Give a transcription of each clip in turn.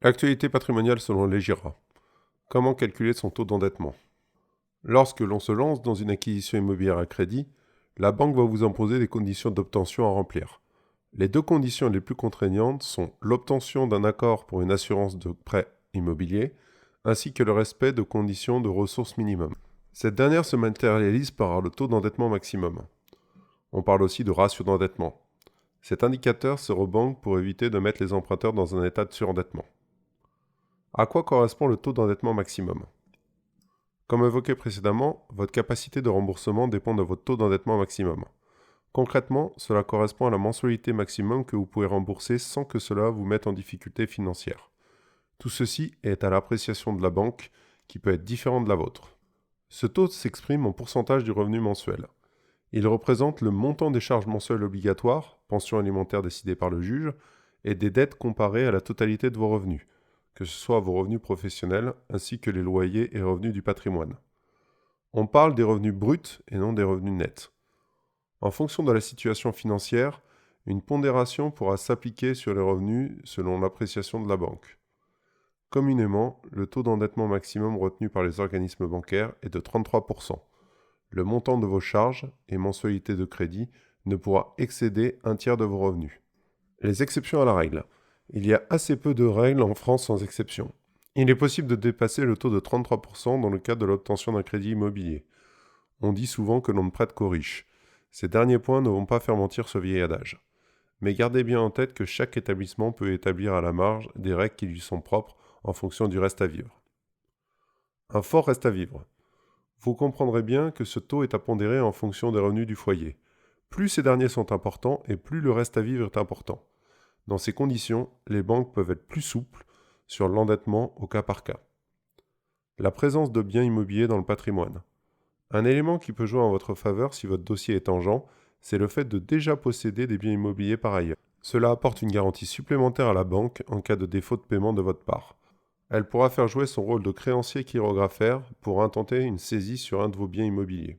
L'actualité patrimoniale selon l'EGIRA. Comment calculer son taux d'endettement? Lorsque l'on se lance dans une acquisition immobilière à crédit, la banque va vous imposer des conditions d'obtention à remplir. Les deux conditions les plus contraignantes sont l'obtention d'un accord pour une assurance de prêt immobilier, ainsi que le respect de conditions de ressources minimum. Cette dernière se matérialise par le taux d'endettement maximum. On parle aussi de ratio d'endettement. Cet indicateur sert aux banques pour éviter de mettre les emprunteurs dans un état de surendettement. À quoi correspond le taux d'endettement maximum? Comme évoqué précédemment, votre capacité de remboursement dépend de votre taux d'endettement maximum. Concrètement, cela correspond à la mensualité maximum que vous pouvez rembourser sans que cela vous mette en difficulté financière. Tout ceci est à l'appréciation de la banque, qui peut être différente de la vôtre. Ce taux s'exprime en pourcentage du revenu mensuel. Il représente le montant des charges mensuelles obligatoires, pension alimentaire décidée par le juge, et des dettes comparées à la totalité de vos revenus, que ce soit vos revenus professionnels ainsi que les loyers et revenus du patrimoine. On parle des revenus bruts et non des revenus nets. En fonction de la situation financière, une pondération pourra s'appliquer sur les revenus selon l'appréciation de la banque. Communément, le taux d'endettement maximum retenu par les organismes bancaires est de 33%. Le montant de vos charges et mensualités de crédit ne pourra excéder un tiers de vos revenus. Les exceptions à la règle. Il y a assez peu de règles en France sans exception. Il est possible de dépasser le taux de 33% dans le cadre de l'obtention d'un crédit immobilier. On dit souvent que l'on ne prête qu'aux riches. Ces derniers points ne vont pas faire mentir ce vieil adage. Mais gardez bien en tête que chaque établissement peut établir à la marge des règles qui lui sont propres en fonction du reste à vivre. Un fort reste à vivre. Vous comprendrez bien que ce taux est à pondérer en fonction des revenus du foyer. Plus ces derniers sont importants et plus le reste à vivre est important. Dans ces conditions, les banques peuvent être plus souples sur l'endettement au cas par cas. La présence de biens immobiliers dans le patrimoine. Un élément qui peut jouer en votre faveur si votre dossier est tangent, c'est le fait de déjà posséder des biens immobiliers par ailleurs. Cela apporte une garantie supplémentaire à la banque en cas de défaut de paiement de votre part. Elle pourra faire jouer son rôle de créancier chirographaire pour intenter une saisie sur un de vos biens immobiliers.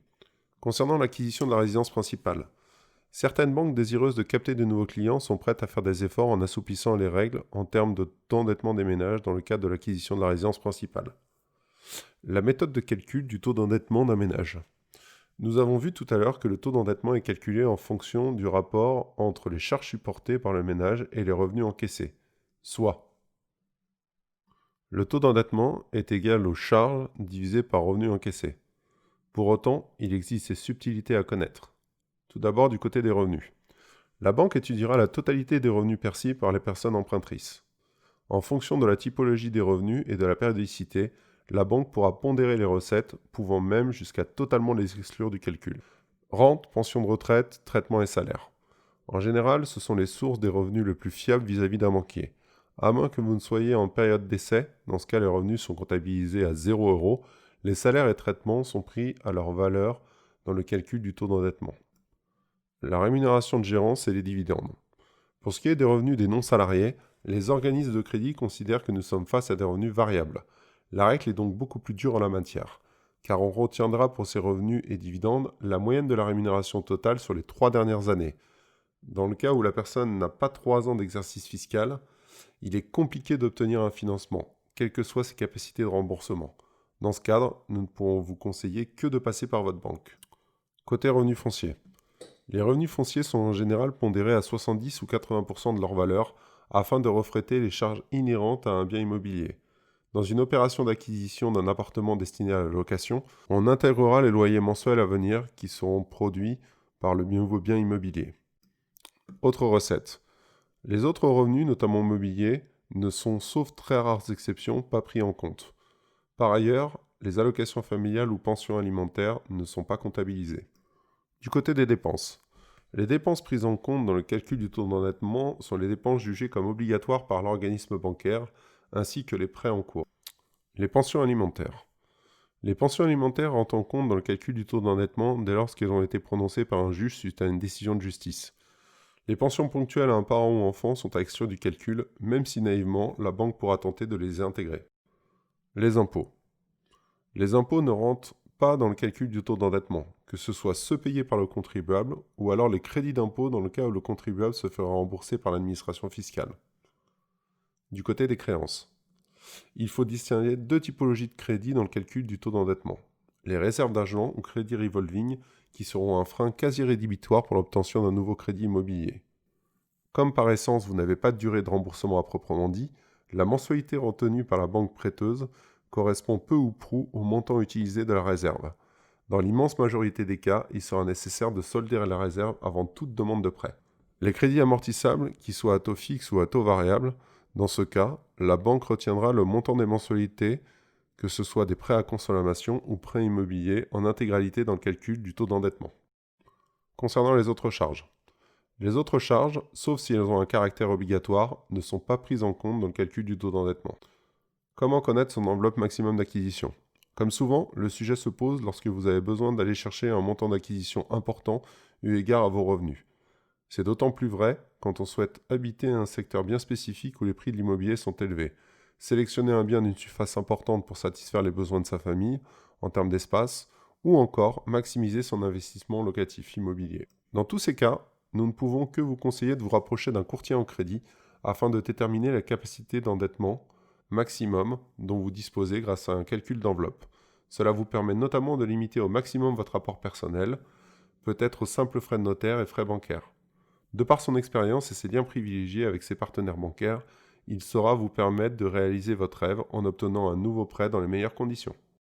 Concernant l'acquisition de la résidence principale, certaines banques désireuses de capter de nouveaux clients sont prêtes à faire des efforts en assouplissant les règles en termes d'endettement des ménages dans le cadre de l'acquisition de la résidence principale. La méthode de calcul du taux d'endettement d'un ménage. Nous avons vu tout à l'heure que le taux d'endettement est calculé en fonction du rapport entre les charges supportées par le ménage et les revenus encaissés, soit le taux d'endettement est égal aux charges divisé par revenus encaissés. Pour autant, il existe des subtilités à connaître. Tout d'abord du côté des revenus. La banque étudiera la totalité des revenus perçus par les personnes empruntrices. En fonction de la typologie des revenus et de la périodicité, la banque pourra pondérer les recettes, pouvant même jusqu'à totalement les exclure du calcul. Rente, pension de retraite, traitement et salaire. En général, ce sont les sources des revenus les plus fiables vis-à-vis d'un banquier. À moins que vous ne soyez en période d'essai, dans ce cas les revenus sont comptabilisés à 0 €, les salaires et traitements sont pris à leur valeur dans le calcul du taux d'endettement. La rémunération de gérance et les dividendes. Pour ce qui est des revenus des non-salariés, les organismes de crédit considèrent que nous sommes face à des revenus variables. La règle est donc beaucoup plus dure en la matière, car on retiendra pour ces revenus et dividendes la moyenne de la rémunération totale sur les 3 dernières années. Dans le cas où la personne n'a pas 3 ans d'exercice fiscal, il est compliqué d'obtenir un financement, quelles que soient ses capacités de remboursement. Dans ce cadre, nous ne pourrons vous conseiller que de passer par votre banque. Côté revenus fonciers. Les revenus fonciers sont en général pondérés à 70 ou 80% de leur valeur afin de refléter les charges inhérentes à un bien immobilier. Dans une opération d'acquisition d'un appartement destiné à la location, on intégrera les loyers mensuels à venir qui seront produits par le nouveau bien immobilier. Autres recettes. Les autres revenus, notamment mobiliers, ne sont, sauf très rares exceptions, pas pris en compte. Par ailleurs, les allocations familiales ou pensions alimentaires ne sont pas comptabilisées. Du côté des dépenses. Les dépenses prises en compte dans le calcul du taux d'endettement sont les dépenses jugées comme obligatoires par l'organisme bancaire, ainsi que les prêts en cours. Les pensions alimentaires. Les pensions alimentaires rentrent en compte dans le calcul du taux d'endettement dès lors qu'elles ont été prononcées par un juge suite à une décision de justice. Les pensions ponctuelles à un parent ou enfant sont à exclure du calcul, même si naïvement, la banque pourra tenter de les intégrer. Les impôts. Les impôts ne rentrent pas dans le calcul du taux d'endettement, que ce soit ceux payés par le contribuable ou alors les crédits d'impôt dans le cas où le contribuable se fera rembourser par l'administration fiscale. Du côté des créances. Il faut distinguer deux typologies de crédits dans le calcul du taux d'endettement. Les réserves d'argent ou crédits revolving qui seront un frein quasi rédhibitoire pour l'obtention d'un nouveau crédit immobilier. Comme par essence vous n'avez pas de durée de remboursement à proprement dit, la mensualité retenue par la banque prêteuse correspond peu ou prou au montant utilisé de la réserve. Dans l'immense majorité des cas, il sera nécessaire de solder la réserve avant toute demande de prêt. Les crédits amortissables, qu'ils soient à taux fixe ou à taux variable, dans ce cas, la banque retiendra le montant des mensualités, que ce soit des prêts à consommation ou prêts immobiliers, en intégralité dans le calcul du taux d'endettement. Concernant les autres charges. Les autres charges, sauf si elles ont un caractère obligatoire, ne sont pas prises en compte dans le calcul du taux d'endettement. Comment connaître son enveloppe maximum d'acquisition? Comme souvent, le sujet se pose lorsque vous avez besoin d'aller chercher un montant d'acquisition important eu égard à vos revenus. C'est d'autant plus vrai quand on souhaite habiter un secteur bien spécifique où les prix de l'immobilier sont élevés. Sélectionner un bien d'une surface importante pour satisfaire les besoins de sa famille, en termes d'espace, ou encore maximiser son investissement locatif immobilier. Dans tous ces cas, nous ne pouvons que vous conseiller de vous rapprocher d'un courtier en crédit afin de déterminer la capacité d'endettement maximum dont vous disposez grâce à un calcul d'enveloppe. Cela vous permet notamment de limiter au maximum votre apport personnel, peut-être aux simples frais de notaire et frais bancaires. De par son expérience et ses liens privilégiés avec ses partenaires bancaires, il saura vous permettre de réaliser votre rêve en obtenant un nouveau prêt dans les meilleures conditions.